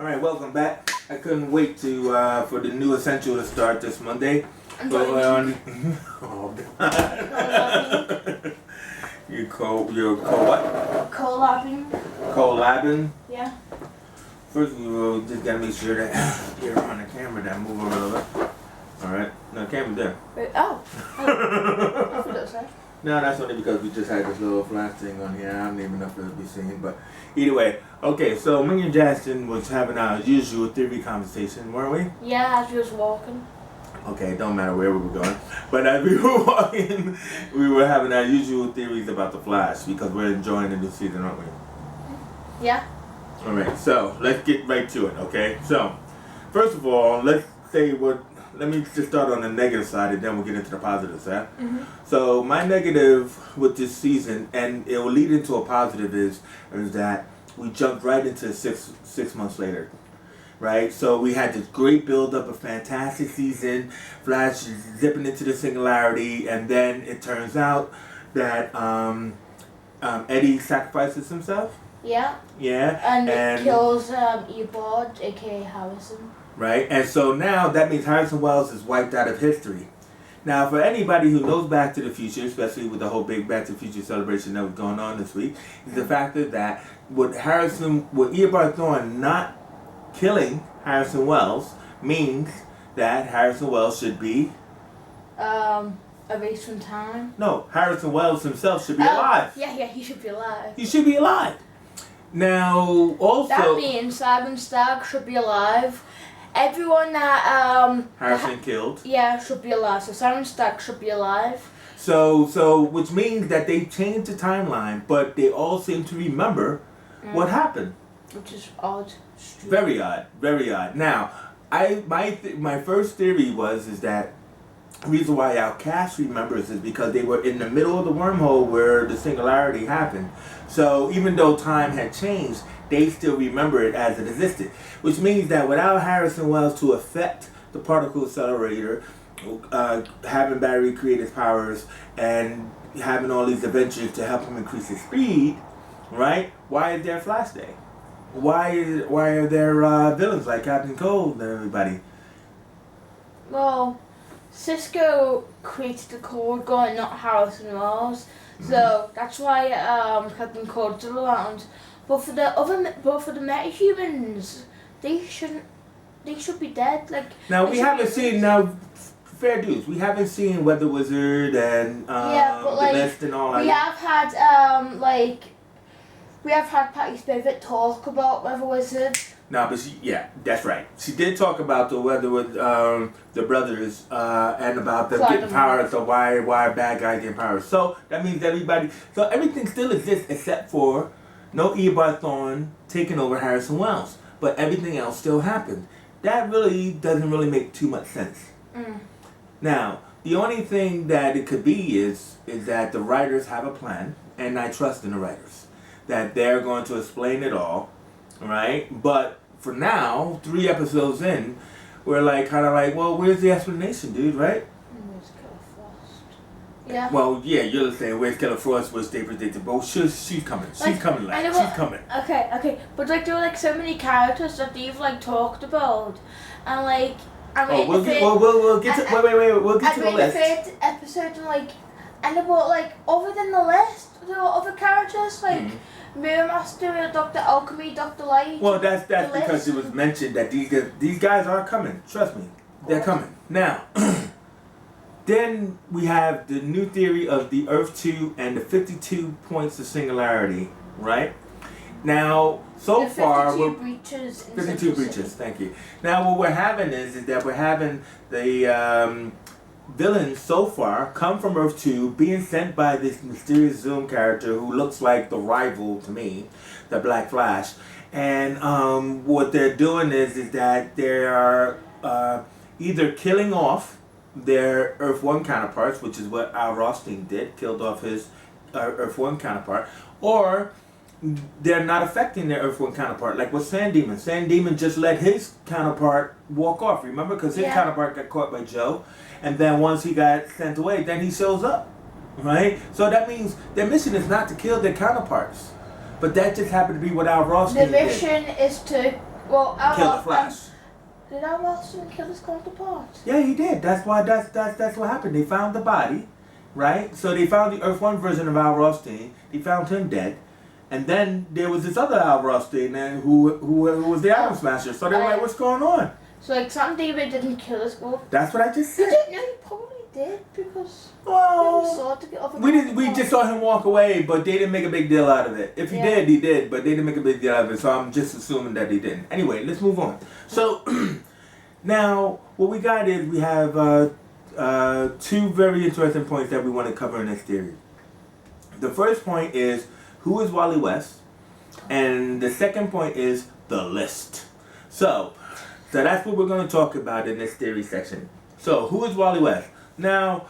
All right, welcome back. I couldn't wait to for the new Essential to start this Monday. Oh God. You're co what? Collabing. Yeah. First of all, just gotta make sure that you're on the camera. That move over a little bit. All right. No, the camera's there. Oh. I forgot to say. No, that's only because we just had this little flash thing on here. I don't even know if it'll be seen, but either way. Okay, so me and Justin was having our usual theory conversation, weren't we? Yeah, as we was walking. Okay, it don't matter where we were going. But as we were walking, we were having our usual theories about the Flash because we're enjoying the new season, aren't we? Yeah. Alright, so let's get right to it, okay? So, first of all, let me just start on the negative side and then we'll get into the positives, huh? Mm-hmm. So, my negative with this season, and it will lead into a positive, is that we jumped right into six months later. Right, so we had this great build-up, a fantastic season. Flash zipping into the singularity, and then it turns out that Eddie sacrifices himself. Yeah. Yeah. And it kills Eobard, aka Harrison. Right, and so now that means Harrison Wells is wiped out of history. Now, for anybody who knows Back to the Future, especially with the whole big Back to the Future celebration that was going on this week, is the fact that with Eobard Thawne not killing Harrison Wells means that Harrison Wells should be erased from time. No, Harrison Wells himself should be alive. Yeah, he should be alive. He should be alive. Now, also that means Simon Stark should be alive. Everyone that Harrison killed. Yeah, should be alive. So Simon Stark should be alive. So which means that they changed the timeline, but they all seem to remember what happened. Which is odd. Very odd, very odd. Now, my first theory is that the reason why our cast remembers is because they were in the middle of the wormhole where the singularity happened. So even though time had changed, they still remember it as it existed. Which means that without Harrison Wells to affect the particle accelerator, having Barry create his powers, and having all these adventures to help him increase his speed, right? Why is there Flash Day? Why are there villains like Captain Cold and everybody? Well, Cisco created the code gun, not Harrison Wells, so that's why Captain Cold's around. But for the metahumans, they should be dead. Like now we haven't seen fair dues. We haven't seen Weather Wizard and the Mist and all that. We have had We have had Patty Spivot talk about Weather Wizard. No, but that's right. She did talk about the weather with the brothers and about them getting powers. So why bad guys getting powers? So that means everything still exists except for no Eobard Thawne taking over Harrison Wells, but everything else still happened. That really doesn't really make too much sense. Now, the only thing that it could be is that the writers have a plan, and I trust in the writers that they're going to explain it all, right? But for now, 3 episodes in, we're well, where's the explanation, dude, right? Where's Killer Frost? Yeah. Well, yeah, you're saying where's Killer Frost, which they predicted, but she's coming. She's coming, she's coming. Okay. But there were so many characters that they've talked about, and we'll get to the list. The 3rd episode, other than the list, there are other characters Mirror Master, Dr. Alchemy, Dr. Light. Well, that's because it was mentioned that these guys are coming. Trust me, they're coming. Now, then we have the new theory of the Earth 2 and the 52 points of singularity, right? Now, so far, 52 breaches. Thank you. Now, what we're having is that we're having the villains so far come from Earth 2, being sent by this mysterious Zoom character who looks like the rival to me, the Black Flash. And what they're doing is that they are either killing off their Earth 1 counterparts, which is what Al Rothstein did, killed off his Earth 1 counterpart, or they're not affecting their Earth 1 counterpart, like with Sand Demon. Sand Demon just let his counterpart walk off, remember? Because his counterpart got caught by Joe, and then once he got sent away, then he shows up, right? So that means their mission is not to kill their counterparts, but that just happened to be what Al Rothstein did. The mission is to Well, kill the Flash. Did Al Wilson kill his counterpart? Yeah, he did. That's why. That's what happened. They found the body, right? So they found the Earth One version of Al Rothstein. They found him dead, and then there was this other Al Rothstein who was the Atom Smasher. So they were like, "What's going on?" So like Sam David didn't kill his wolf. That's what I just You said. didn't know he probably did because he Well, saw to get off. we just saw him walk away, but they didn't make a big deal out of it. If he Yeah. did, he did, but they didn't make a big deal out of it. So I'm just assuming that he didn't. Anyway, let's move on. So now what we got is we have two very interesting points that we want to cover in this theory. The first point is who is Wally West, and the second point is the list. So that's what we're going to talk about in this theory section. So who is Wally West? Now,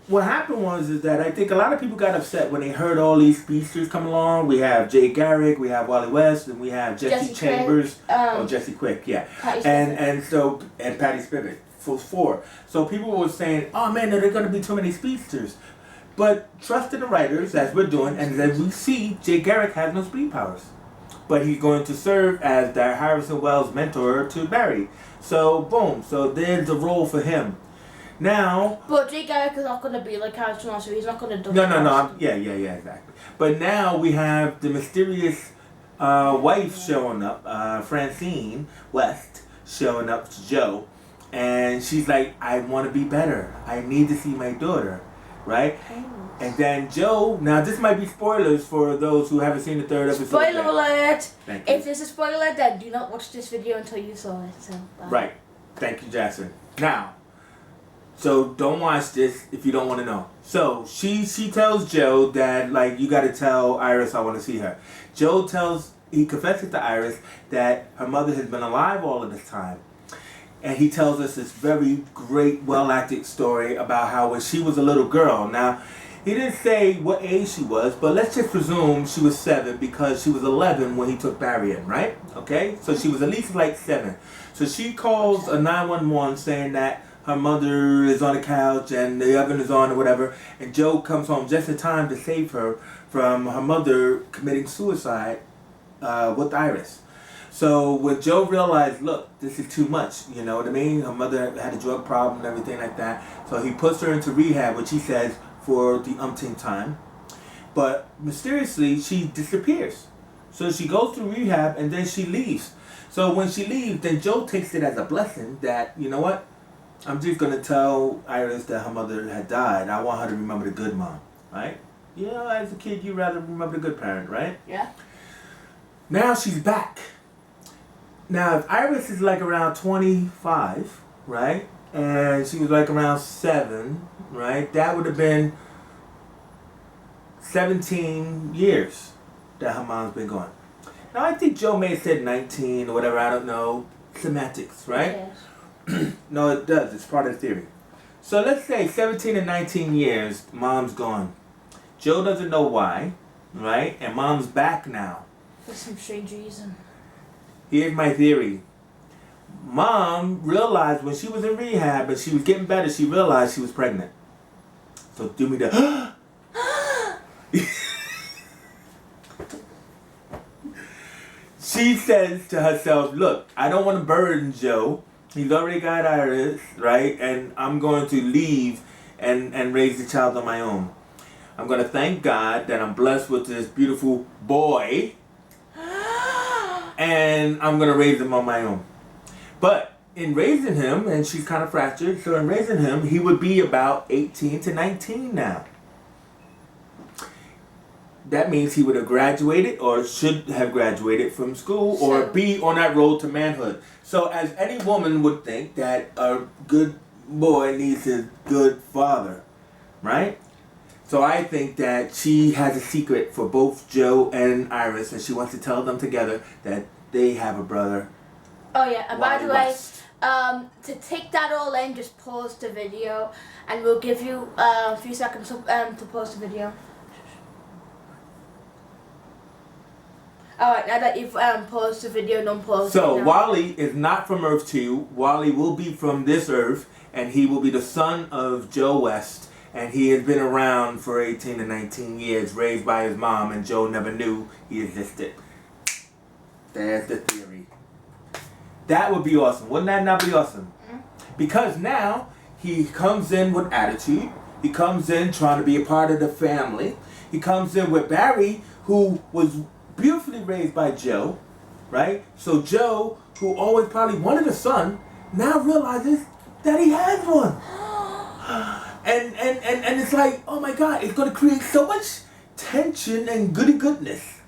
what happened is that I think a lot of people got upset when they heard all these speedsters come along. We have Jay Garrick, we have Wally West, and we have Jesse Chambers, Jesse Quick, yeah, and Patty Spivot, for four. So people were saying, "Oh man, there are going to be too many speedsters." But trust in the writers, as we're doing, and as we see, Jay Garrick has no speed powers, but he's going to serve as the Harrison Wells mentor to Barry. So boom, so there's a role for him. Now, but Jay Garrick is not going to be like Harrison Wells, so he's not going to do. No. Yeah, exactly. But now we have the mysterious wife showing up, Francine West showing up to Joe, and she's like, "I want to be better. I need to see my daughter," right? And then Joe. Now this might be spoilers for those who haven't seen the third episode. Spoiler alert! Thank you. If there's a spoiler, then do not watch this video until you saw it. So. Right. Thank you, Jackson. Now. So don't watch this if you don't want to know. So she tells Joe that like you got to tell Iris I want to see her. Joe he confesses to Iris that her mother has been alive all of this time, and he tells us this very great, well acted story about how when she was a little girl. Now he didn't say what age she was, but let's just presume she was 7 because she was 11 when he took Barry in, right? Okay, so she was at least like 7. So she calls a 911 saying that her mother is on the couch and the oven is on or whatever, and Joe comes home just in time to save her from her mother committing suicide with Iris. So when Joe realized, look, this is too much, you know what I mean? Her mother had a drug problem and everything like that. So he puts her into rehab, which he says for the umpteenth time. But mysteriously, she disappears. So she goes to rehab and then she leaves. So when she leaves, then Joe takes it as a blessing that, you know what? I'm just going to tell Iris that her mother had died. I want her to remember the good mom, right? You know, as a kid, you rather remember the good parent, right? Yeah. Now she's back. Now, if Iris is like around 25, right? And she was like around 7, right? That would have been 17 years that her mom's been gone. Now, I think Joe may have said 19 or whatever. I don't know. Semantics, right? Yes. No, it does. It's part of the theory. So let's say 17 and 19 years, mom's gone. Joe doesn't know why, right? And mom's back now. For some strange reason. Here's my theory. Mom realized when she was in rehab and she was getting better, she realized she was pregnant. So do me the... She says to herself, look, I don't want to burden Joe. He's already got Iris, right? And I'm going to leave and raise the child on my own. I'm going to thank God that I'm blessed with this beautiful boy. And I'm going to raise him on my own. But in raising him, and she's kind of fractured, so in raising him, he would be about 18 to 19 now. That means he would have graduated or should have graduated from school or be on that road to manhood. So as any woman would think that a good boy needs a good father, right? So I think that she has a secret for both Joe and Iris, and she wants to tell them together that they have a brother. Oh yeah, and by the way, West. to take that all in, just pause the video, and we'll give you a few seconds to pause the video. Alright, now that you've paused the video, unpause So it now. Wally is not from Earth 2. Wally will be from this Earth, and he will be the son of Joe West. And he has been around for 18 to 19 years, raised by his mom, and Joe never knew he existed. There's the theory. That would be awesome. Wouldn't that not be awesome? Because now he comes in with attitude. He comes in trying to be a part of the family. He comes in with Barry, who was beautifully raised by Joe, right? So Joe, who always probably wanted a son, now realizes that he has one. And it's like, oh my God, it's going to create so much tension and goodness.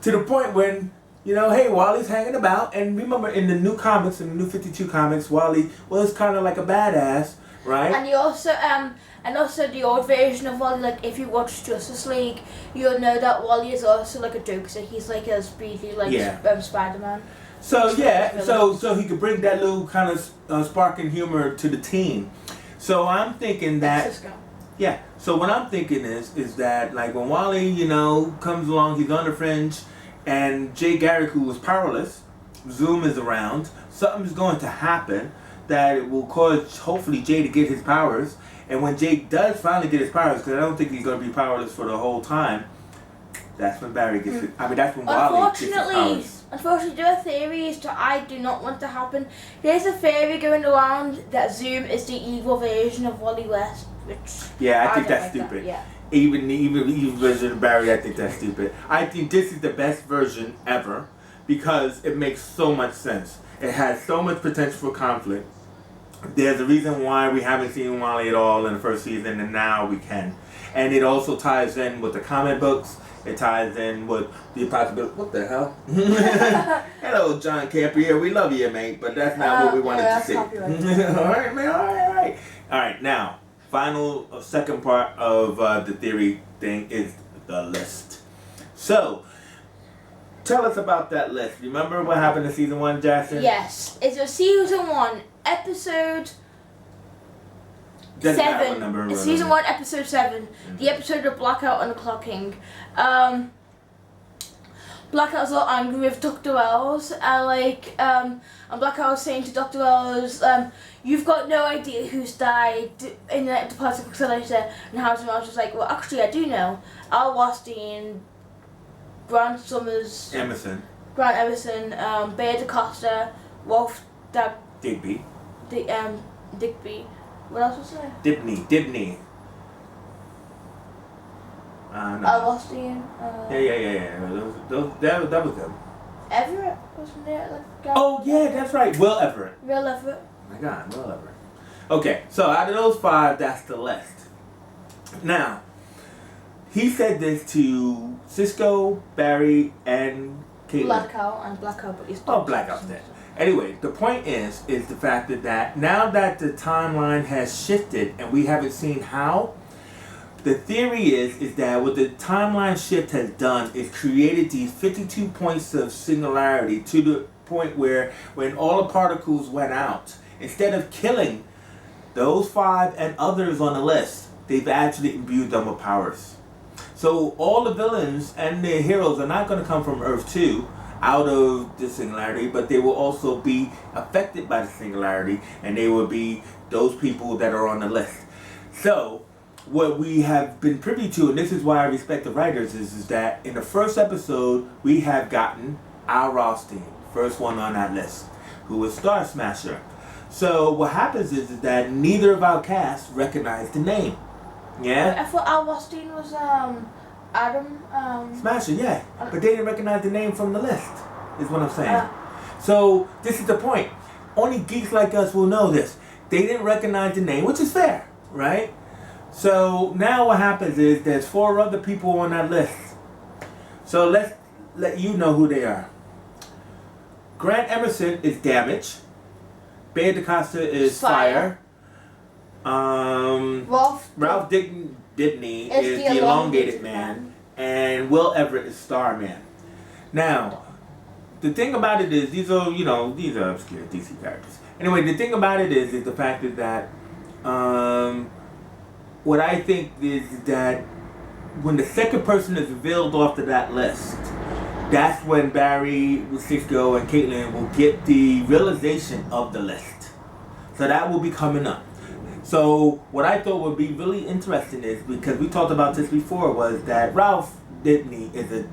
To the point when, you know, hey, Wally's hanging about. And remember, in the new comics, in the new 52 comics, Wally was kind of like a badass, right? And you also, and also the old version of Wally, like if you watch Justice League, you'll know that Wally is also like a jokester. He's like a speedy, like Spider-Man. So yeah, so he could bring that little kind of spark and humor to the team. So I'm thinking that, yeah. So what I'm thinking is that like when Wally, you know, comes along, he's on the fringe, and Jay Garrick, who was powerless, Zoom is around. Something's going to happen that it will cause hopefully Jay to get his powers. And when Jay does finally get his powers, because I don't think he's going to be powerless for the whole time, that's when Barry gets it. I mean, that's when Wally gets his powers. Unfortunately, there are theories that I do not want to happen. There's a theory going around that Zoom is the evil version of Wally West, which I think that's stupid. Yeah. Even the evil version of Barry, I think that's stupid. I think this is the best version ever because it makes so much sense. It has so much potential for conflict. There's a reason why we haven't seen Wally at all in the first season, and now we can. And it also ties in with the comic books. It ties in with the possibility. What the hell? Hello, John Campier. We love you, mate, but that's not what we wanted to see. All right, man. All right. All right. Now, final second part of the theory thing is the list. So, tell us about that list. Remember what happened in season 1, Jackson? Yes, it's a season 1 episode. Doesn't matter 7. what number It's we're season on. 1, episode 7. The episode of Blackout and the Clock King. Blackout's all angry with Dr. Wells. And Blackout's saying to Dr. Wells, you've got no idea who's died in the particle accelerator. And Howard Wells was like, well, actually, I do know. Al Wastine, Grant Summers, Grant Emerson, Bayer DaCosta, Wolf Digby. Digby. What else was there? Dibney. No. Al Wastine. That was them. Everett wasn't there? Like, Oh yeah, that's right. Will Everett. Real Everett. Oh my God, Will Everett. Okay, so out of those 5, that's the list. Now, he said this to Cisco, Barry, and Caitlin. Blackout, but he's Blackout's dead. Anyway, the point is the fact that now that the timeline has shifted and we haven't seen how, the theory is that what the timeline shift has done is created these 52 points of singularity to the point where when all the particles went out, instead of killing those 5 and others on the list, they've actually imbued them with powers. So all the villains and the heroes are not going to come from Earth 2 out of the singularity, but they will also be affected by the singularity, and they will be those people that are on the list. So what we have been privy to, and this is why I respect the writers, is that in the first episode we have gotten Al Rothstein, first one on that list, who was Star Smasher. So what happens is that neither of our cast recognized the name. Yeah? I thought Al Wastine was Adam. Smasher, yeah. But they didn't recognize the name from the list, is what I'm saying. So this is the point. Only geeks like us will know this. They didn't recognize the name, which is fair, right? So now what happens is there's 4 other people on that list. So let's let you know who they are. Grant Emerson is Damage. Bayer DaCosta is Fire. Ralph Dibney is the Elongated Man. And Will Everett is Starman. Now, the thing about it is, these are obscure DC characters. Anyway, the thing about it is the fact that what I think is that when the second person is revealed off to that list, that's when Barry, Cisco, and Caitlin will get the realization of the list. So that will be coming up. So what I thought would be really interesting is, because we talked about this before, was that Ralph Dibney is a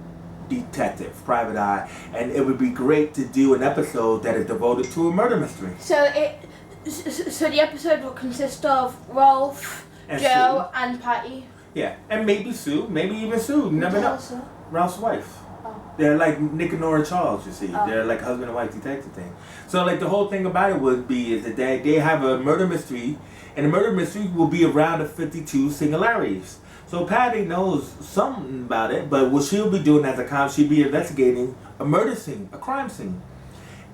detective, private eye, and it would be great to do an episode that is devoted to a murder mystery. So the episode will consist of Rolf, And Joe, and Patty. Yeah, and maybe Sue, maybe even Sue. You never know. Sue? Ralph's wife. Oh. They're like Nick and Nora Charles, you see. Oh. They're like husband and wife detective thing. So like the whole thing about it would be is that they have a murder mystery, and the murder mystery will be around the 52 singularities. So Patty knows something about it, but what she'll be doing as a cop, she'll be investigating a murder scene, a crime scene.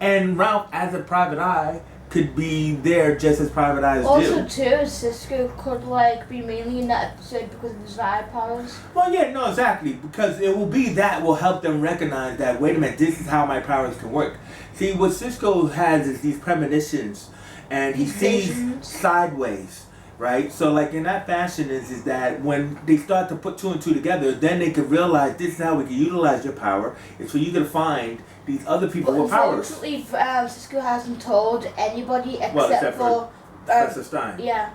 And Ralph, as a private eye, could be there just as private eyes do. Also, too, Cisco could like be mainly in that episode because of his eye powers. Well, yeah, no, exactly, because it will be that will help them recognize that, wait a minute, this is how my powers can work. See, what Cisco has is these premonitions, and he sees Visions. sideways, right? So, like, in that fashion is that when they start to put two and two together, then they can realize this is how we can utilize your power. It's for you to find these other people But with powers. unfortunately, Cisco hasn't told anybody Well, except for Professor Stein. yeah.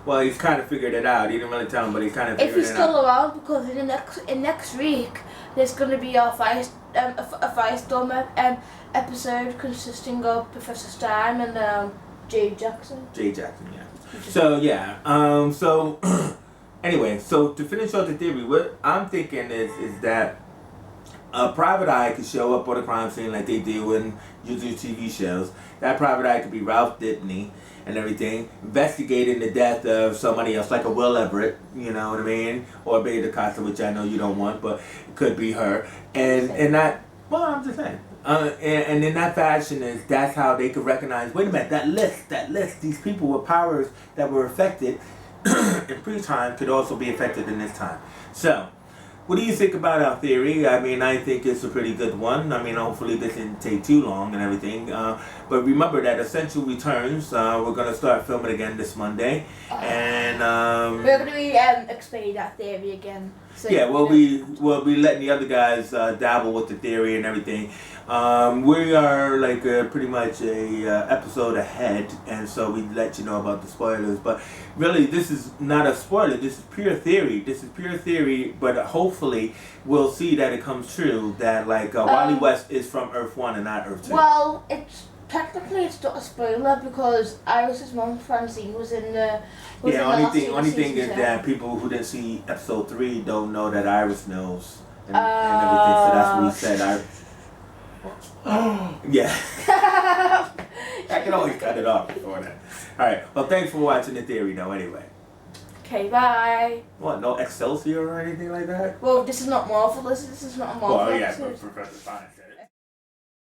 Well, he's kind of figured it out. He didn't really tell him, but he's kind of If figured he's it out. still around, because in next week there's going to be a Firestorm episode consisting of Professor Stein and Jay Jackson. Jay Jackson, yeah. So yeah, so anyway, so to finish off the theory, what I'm thinking is that a private eye could show up on a crime scene like they do in usual TV shows. That private eye could be Ralph Dibny and everything, investigating the death of somebody else, like a Will Everett, you know what I mean, or Beta Costa, which I know you don't want, but it could be her, and that. Well, I'm just saying. And in that fashion that's how they could recognize, wait a minute, that list, these people with powers that were affected in pre-time could also be affected in this time. So, what do you think about our theory? I mean, I think it's a pretty good one. I mean, hopefully this didn't take too long and everything. But remember that Essential returns. We're going to start filming again this Monday. And we're going to be explaining that theory again. So yeah, we'll be letting the other guys dabble with the theory and everything. We are like pretty much a episode ahead, and so we let you know about the spoilers. But really, this is not a spoiler. This is pure theory. But hopefully, we'll see that it comes true. That like Wally West is from Earth 1 and not Earth 2. Well, technically it's not a spoiler because Iris's mom Francine was in the. Only thing is that people who didn't see episode 3 don't know that Iris knows and everything. So that's what we said. Yeah. I can always cut it off before that. Alright, well thanks for watching the theory though anyway. Okay, bye. What, no Excelsior or anything like that? Well, this is not Marvel, this is not a Marvel Well, yeah, episode. but Professor Stein said it.